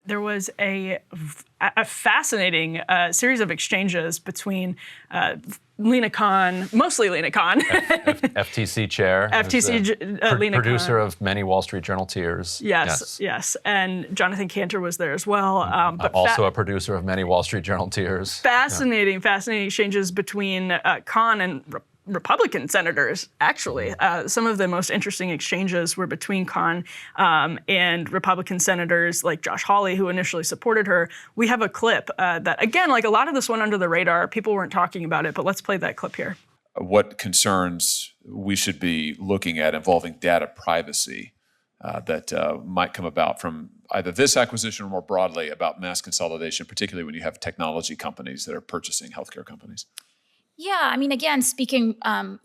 there was a fascinating series of exchanges between Lina Khan, mostly Lina Khan. FTC chair. Lina producer Khan. of many Wall Street Journal tiers. Yes. And Jonathan Cantor was there as well. But also a producer of many Wall Street Journal tiers. Fascinating exchanges between Khan and Republican senators, actually. Some of the most interesting exchanges were between Khan and Republican senators like Josh Hawley, who initially supported her. We have a clip that, again, like a lot of this went under the radar. People weren't talking about it, but let's play that clip here. What concerns we should be looking at involving data privacy that might come about from either this acquisition or more broadly about mass consolidation, particularly when you have technology companies that are purchasing healthcare companies? Yeah, I mean, again, speaking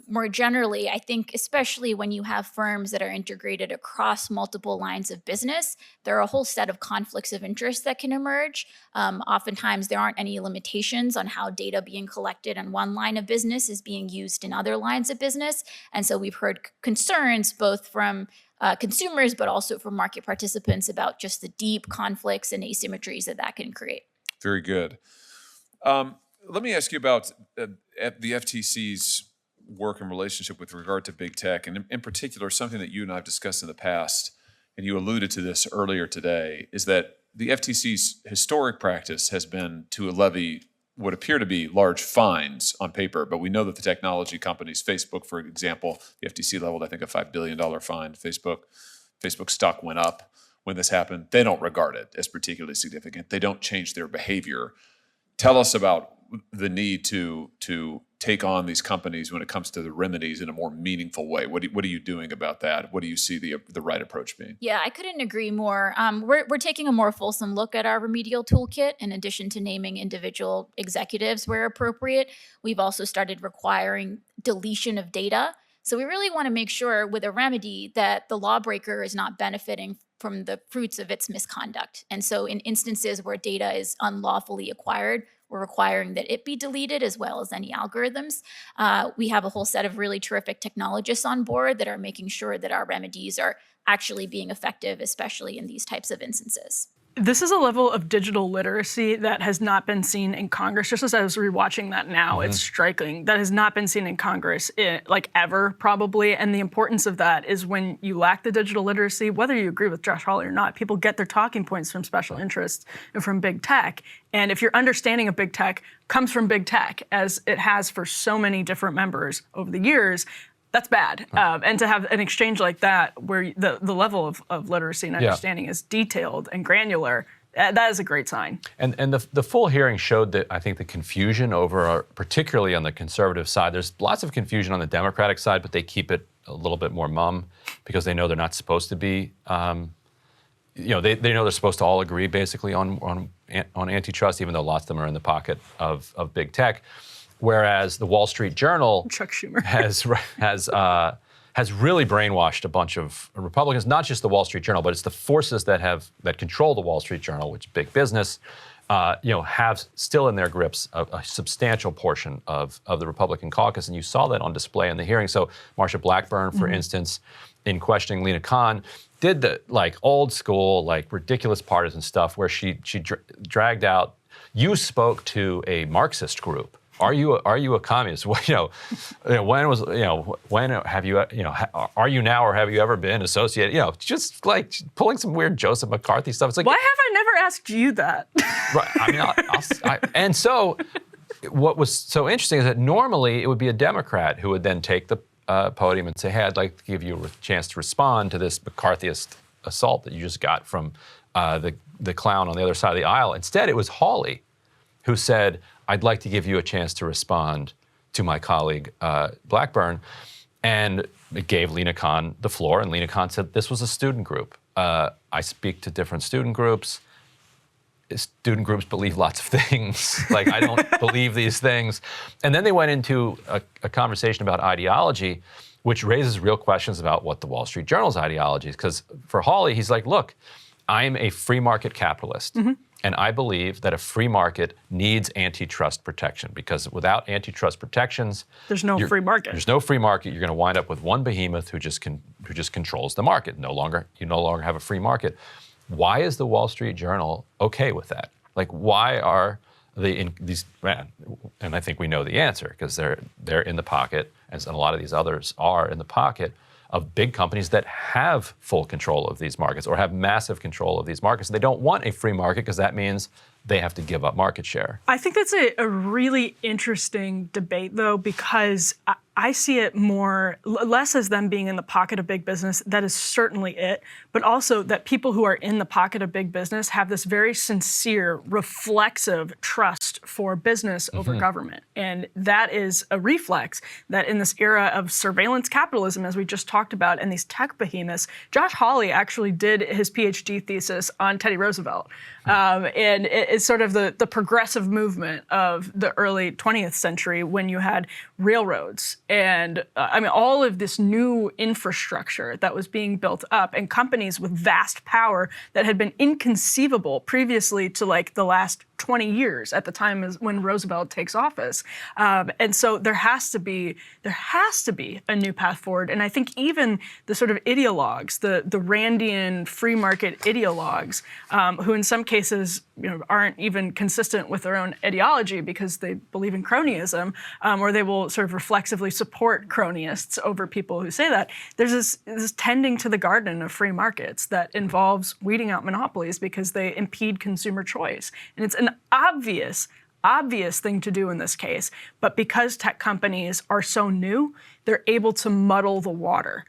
more generally, I think especially when you have firms that are integrated across multiple lines of business, there are a whole set of conflicts of interest that can emerge. Oftentimes, there aren't any limitations on how data being collected in one line of business is being used in other lines of business. And so we've heard concerns both from consumers, but also from market participants about just the deep conflicts and asymmetries that can create. Very good. Let me ask you about the FTC's work and relationship with regard to big tech, and in particular, something that you and I have discussed in the past, and you alluded to this earlier today, is that the FTC's historic practice has been to levy what appear to be large fines on paper, but we know that the technology companies, Facebook, for example, the FTC leveled, I think, a $5 billion fine. Facebook stock went up when this happened. They don't regard it as particularly significant. They don't change their behavior. Tell us about the need to take on these companies when it comes to the remedies in a more meaningful way. What are you doing about that? What do you see the right approach being? Yeah, I couldn't agree more. We're taking a more fulsome look at our remedial toolkit. In addition to naming individual executives where appropriate, we've also started requiring deletion of data. So we really want to make sure with a remedy that the lawbreaker is not benefiting from the fruits of its misconduct. And so in instances where data is unlawfully acquired, we're requiring that it be deleted as well as any algorithms. We have a whole set of really terrific technologists on board that are making sure that our remedies are actually being effective, especially in these types of instances. This is a level of digital literacy that has not been seen in Congress. Just as I was rewatching that now, it's striking. That has not been seen in Congress, ever, probably. And the importance of that is when you lack the digital literacy, whether you agree with Josh Hawley or not, people get their talking points from special interests and from big tech. And if your understanding of big tech comes from big tech, as it has for so many different members over the years, that's bad. And to have an exchange like that, where the level of literacy and understanding is detailed and granular, that is a great sign. And the full hearing showed that, I think, the confusion over, particularly on the conservative side, there's lots of confusion on the Democratic side, but they keep it a little bit more mum because they know they're not supposed to be, they know they're supposed to all agree basically on antitrust, even though lots of them are in the pocket of big tech. Whereas the Wall Street Journal Chuck Schumer has really brainwashed a bunch of Republicans, not just the Wall Street Journal, but it's the forces that control the Wall Street Journal, which big business, have still in their grips a substantial portion of the Republican caucus, and you saw that on display in the hearing. So Marsha Blackburn, for instance, in questioning Lina Khan, did the old school, ridiculous partisan stuff where she dragged out. You spoke to a Marxist group. Are you a communist? When have you, are you now or have you ever been associated? Just pulling some weird Joseph McCarthy stuff. It's like, why have I never asked you that? Right. I mean, and so what was so interesting is that normally it would be a Democrat who would then take the podium and say, hey, I'd like to give you a chance to respond to this McCarthyist assault that you just got from the clown on the other side of the aisle. Instead, it was Hawley who said, I'd like to give you a chance to respond to my colleague, Blackburn. And it gave Lina Khan the floor, and Lina Khan said, this was a student group. I speak to different student groups. Student groups believe lots of things. I don't believe these things. And then they went into a conversation about ideology, which raises real questions about what the Wall Street Journal's ideology is. Because for Hawley, he's like, look, I'm a free market capitalist. And I believe that a free market needs antitrust protection, because without antitrust protections, there's no free market. There's no free market. You're going to wind up with one behemoth who just controls the market. You no longer have a free market. why is the Wall Street Journal okay with that? Like, why are these, and I think we know the answer, because they're in the pocket, as a lot of these others are in the pocket of big companies that have full control of these markets or have massive control of these markets. They don't want a free market because that means they have to give up market share. I think that's a really interesting debate, though, because I see it less as them being in the pocket of big business. That is certainly it. But also that people who are in the pocket of big business have this very sincere, reflexive trust for business over government. And that is a reflex that in this era of surveillance capitalism, as we just talked about, and these tech behemoths, Josh Hawley actually did his PhD thesis on Teddy Roosevelt. And it's sort of the progressive movement of the early 20th century when you had railroads and all of this new infrastructure that was being built up and companies with vast power that had been inconceivable previously to like the last 20 years at the time when Roosevelt takes office. And so there has to be a new path forward. And I think even the sort of ideologues, the Randian free market ideologues, who in some cases aren't even consistent with their own ideology because they believe in cronyism, or they will sort of reflexively support cronyists over people who say that. There's this tending to the garden of free markets that involves weeding out monopolies because they impede consumer choice. And it's an obvious thing to do in this case. But because tech companies are so new, they're able to muddle the water.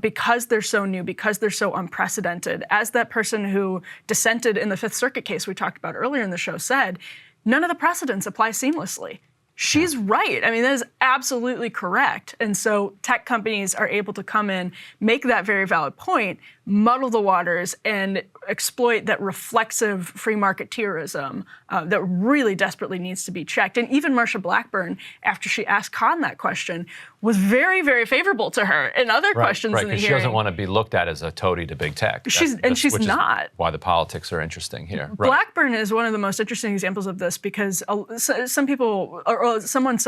Because they're so new, because they're so unprecedented. As that person who dissented in the Fifth Circuit case we talked about earlier in the show said, none of the precedents apply seamlessly. She's right. That is absolutely correct. And so tech companies are able to come in, make that very valid point, muddle the waters, and exploit that reflexive free marketeerism that really desperately needs to be checked. And even Marsha Blackburn, after she asked Khan that question, was very, very favorable to her in other questions in the hearing. Because she doesn't want to be looked at as a toady to big tech. She's not. Is why the politics are interesting here. Blackburn is one of the most interesting examples of this because some people, or someone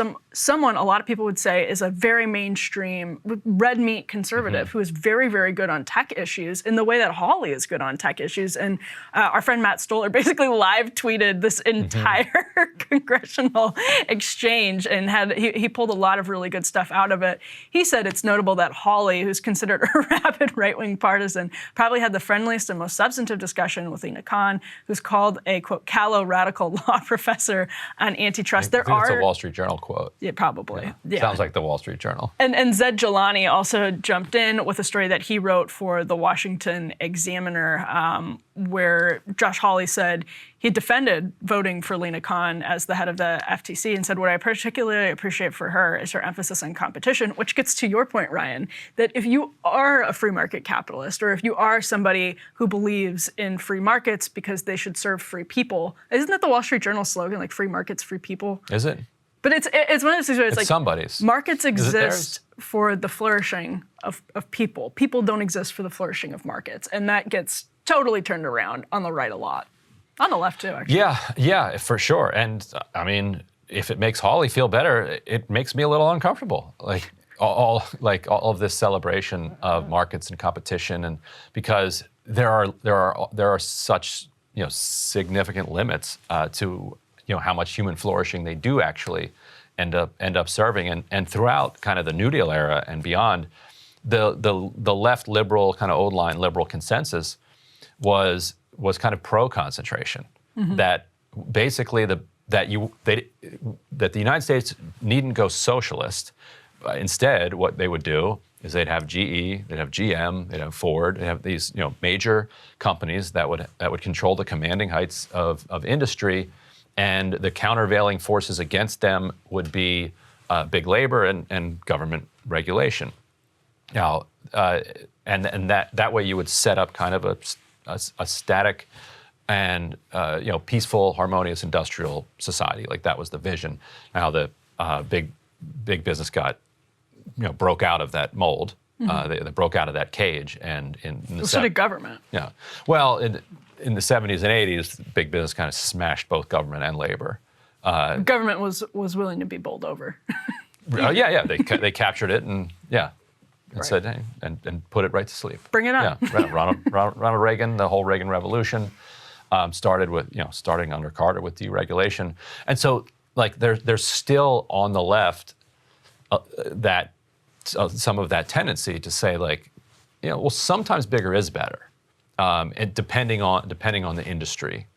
a lot of people would say is a very mainstream red meat conservative who is very, very good on tech issues in the way that Hawley is good on tech issues. And our friend Matt Stoller basically live tweeted this entire congressional exchange and he pulled a lot of really good stuff out of it. He said it's notable that Hawley, who's considered a rabid right-wing partisan, probably had the friendliest and most substantive discussion with Lina Khan, who's called a, quote, callow radical law professor on antitrust. I think it's a Wall Street Journal quote. Yeah, probably. Yeah. Sounds like the Wall Street Journal. And Zed Jelani also jumped in with a story that he wrote for the Washington Examiner, where Josh Hawley said he defended voting for Lina Khan as the head of the FTC and said, what I particularly appreciate for her is her emphasis on competition, which gets to your point, Ryan, that if you are a free market capitalist or if you are somebody who believes in free markets because they should serve free people, isn't that the Wall Street Journal slogan, like free markets, free people? Is it? But it's one of those things where it's like somebody's. Markets exist for the flourishing of people. People don't exist for the flourishing of markets. And that gets totally turned around on the right a lot. On the left too, actually. Yeah, for sure. And if it makes Hawley feel better, it makes me a little uncomfortable. Like all of this celebration of markets and competition, and because there are such significant limits to how much human flourishing they do actually end up serving, and throughout kind of the New Deal era and beyond, the left liberal kind of old line liberal consensus was kind of pro concentration, that basically that the United States needn't go socialist. Instead, what they would do is they'd have GE, they'd have GM, they'd have Ford, they'd have these major companies that would control the commanding heights of industry. And the countervailing forces against them would be big labor and government regulation. Now, and that way you would set up kind of a static and peaceful, harmonious industrial society. Like that was the vision. Now the big business broke out of that mold. They broke out of that cage, and so did government. Yeah. Well, in the 70s and 80s, big business kind of smashed both government and labor. Government was willing to be bowled over. Yeah. They captured it, and and said, hey, and put it right to sleep. Bring it on. Yeah, Ronald Reagan, the whole Reagan Revolution started with, starting under Carter with deregulation. And so, like, there's still on the left that some of that tendency to say, like, well, sometimes bigger is better, and depending on the industry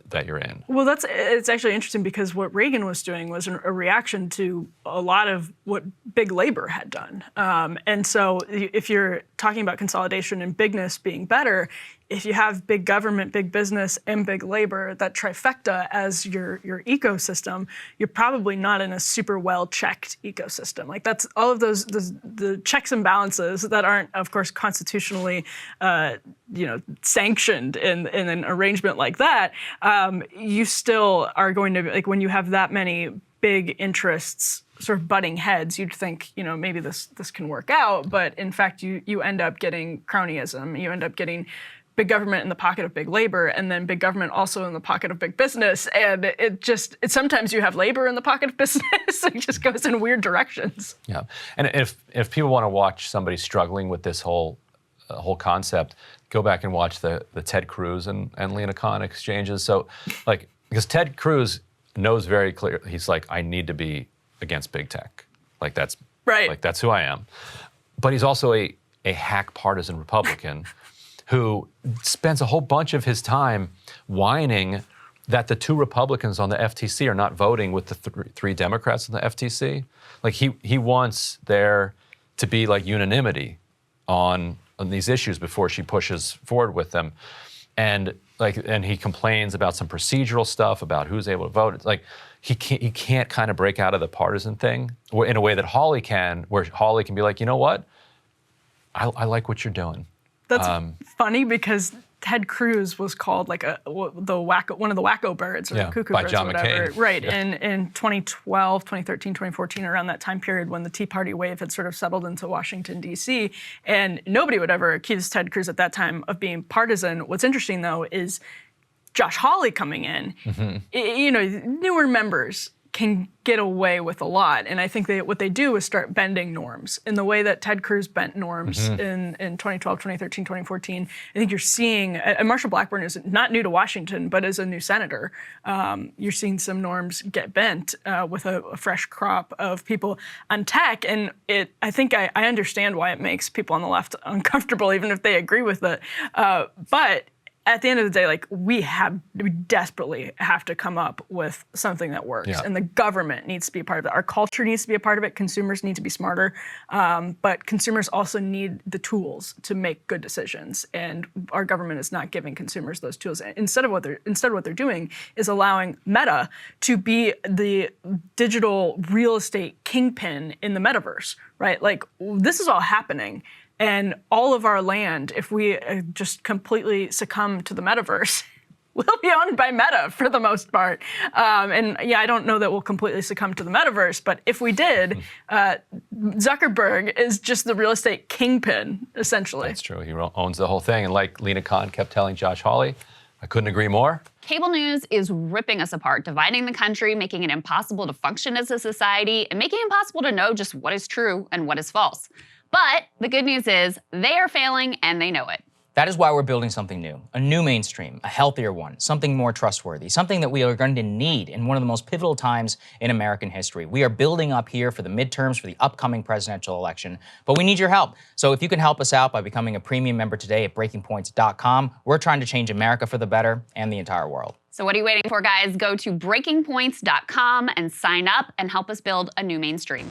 that you're in. Well, it's actually interesting because what Reagan was doing was a reaction to a lot of what big labor had done. And so if you're talking about consolidation and bigness being better, if you have big government, big business, and big labor, that trifecta as your ecosystem, you're probably not in a super well-checked ecosystem. Like, that's all of the checks and balances that aren't, of course, constitutionally sanctioned in an arrangement like that. You still are going to, like, when you have that many big interests sort of butting heads, you'd think, maybe this can work out, but in fact, you end up getting cronyism. You end up getting big government in the pocket of big labor, and then big government also in the pocket of big business. And it sometimes you have labor in the pocket of business. It just goes in weird directions. Yeah, and if people want to watch somebody struggling with this whole concept, go back and watch the Ted Cruz and Lina Khan exchanges. So, like, because Ted Cruz knows very clearly, he's like, I need to be against big tech. Like, that's right. Like, that's who I am. But he's also a hack partisan Republican who spends a whole bunch of his time whining that the two Republicans on the FTC are not voting with the three Democrats on the FTC. Like, he wants there to be, like, unanimity on these issues before she pushes forward with them. And he complains about some procedural stuff about who's able to vote. It's like he can't kind of break out of the partisan thing in a way that Hawley can, where Hawley can be like, you know what? I like what you're doing. That's funny because Ted Cruz was called like one of the wacko birds or the cuckoo by birds John or whatever. McCain. Right. In 2012, 2013, 2014, around that time period when the Tea Party wave had sort of settled into Washington, D.C., and nobody would ever accuse Ted Cruz at that time of being partisan. What's interesting, though, is Josh Hawley coming in. Mm-hmm. Newer members can get away with a lot. And I think what they do is start bending norms in the way that Ted Cruz bent norms in 2012, 2013, 2014. I think you're seeing, and Marshall Blackburn is not new to Washington, but as a new senator, you're seeing some norms get bent with a fresh crop of people on tech. And I think I understand why it makes people on the left uncomfortable, even if they agree with it. But at the end of the day, like, we desperately have to come up with something that works. Yeah. And the government needs to be a part of it. Our culture needs to be a part of it. Consumers need to be smarter. But consumers also need the tools to make good decisions. And our government is not giving consumers those tools. Instead, what they're doing is allowing Meta to be the digital real estate kingpin in the metaverse, right? Like, this is all happening. And all of our land, if we just completely succumb to the metaverse, will be owned by Meta for the most part. And yeah, I don't know that we'll completely succumb to the metaverse, but if we did, Zuckerberg is just the real estate kingpin, essentially. That's true. He owns the whole thing. And like Lina Khan kept telling Josh Hawley, I couldn't agree more. Cable news is ripping us apart, dividing the country, making it impossible to function as a society, and making it impossible to know just what is true and what is false. But the good news is they are failing and they know it. That is why we're building something new, a new mainstream, a healthier one, something more trustworthy, something that we are going to need in one of the most pivotal times in American history. We are building up here for the midterms, for the upcoming presidential election, but we need your help. So if you can help us out by becoming a premium member today at breakingpoints.com, we're trying to change America for the better and the entire world. So what are you waiting for, guys? Go to breakingpoints.com and sign up and help us build a new mainstream.